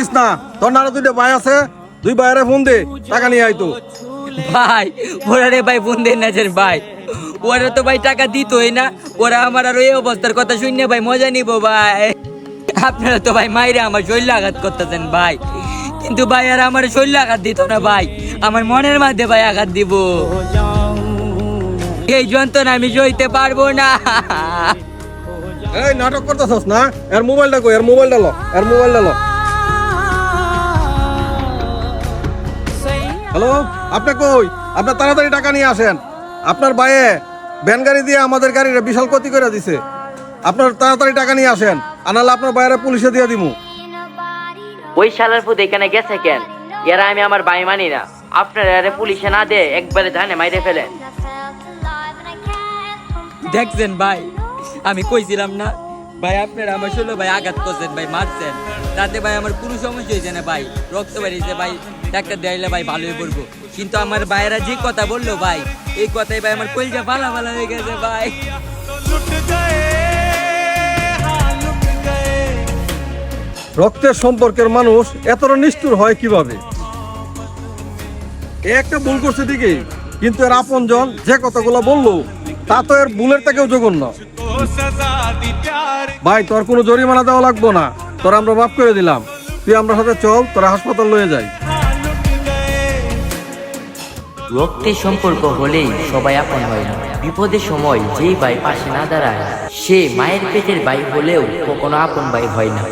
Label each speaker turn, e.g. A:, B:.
A: পারিস না, তোর নানা দুইটা ভাই আছে, দুই ভাইয়ের ফোন দে, টাকা নিয়ে আইতো।
B: ভাই ওরা রে ভাই ফোন দেন না যে ভাই, ওরা তো ভাই টাকা দিতই না, ওরা আমার আর এই অবস্থার কথা শুনে ভাই মজা নিব ভাই। আপনারা তো ভাই মাইরে আমার শরীর আঘাত করতেছেন ভাই, কিন্তু ভাই আর আমার শরীর আঘাত দিত না ভাই, আমার মনের মধ্যে ভাই আঘাত দিব। এই যন্ত্রণা আমি সইতে পারবো না।
A: এই নাটক করতেছস না, এর মোবাইলটা কই, এর মোবাইলটা লো, এর মোবাইলটা লো। হ্যালো, আপনি কই? আপনি তাড়াতাড়ি টাকা নিয়ে আসেন। আপনার ভাইয়ে ভ্যান গাড়ি দিয়ে আমাদের গাড়িটা বিশাল ক্ষতি করে দিছে। আপনার তাড়াতাড়ি টাকা নিয়ে আসেন, আনালে আপনার ভাইয়েরা পুলিশে দিয়ে দিমু।
B: ওই শালার ফুদ এখানে গেছে কেন? এরা আমি আমার ভাই মানি না, আপনারা আরে পুলিশে না দে একবারে ধানে মাইরে ফেলেন। দেখছেন ভাই, আমি কইছিলাম না ভাই, আপনারা আমার শরীরে ভাই আঘাত করছেন ভাই, মারছেন, তাতে ভাই আমার কোনো সমস্যা হয়েছে না ভাই, রক্ত বেরিয়েছে ভাই, ডাক্তার দেখাইলে ভাই ভালো হয়ে পড়বো। কিন্তু আমার ভাইয়েরা যে কথা বললো ভাই, এই কথাই ভাই আমার কলজা ভালো ভালো হয়ে গেছে ভাই।
A: রক্তের সম্পর্কের মানুষ এতটা নিষ্ঠুর হয় কিভাবে? এ একটা ভুল করছে ঠিকই, কিন্তু এর আপনজন যে কথাগুলো বললো তা তো এর ভুলের থেকেও জঘন্য। ভাই তোর কোনো জরিমানা দেওয়া লাগবো না, তোর আমরা মাফ করে দিলাম, তুই আমরা সাথে চল, তোরা হাসপাতাল লয়ে যাই।
B: রক্তের সম্পর্ক হলেই সবাই আপন হয় না, বিপদের সময় যেই ভাই পাশে না দাঁড়ায় সে মায়ের পেটের ভাই হলেও কখনো আপন ভাই হয় না।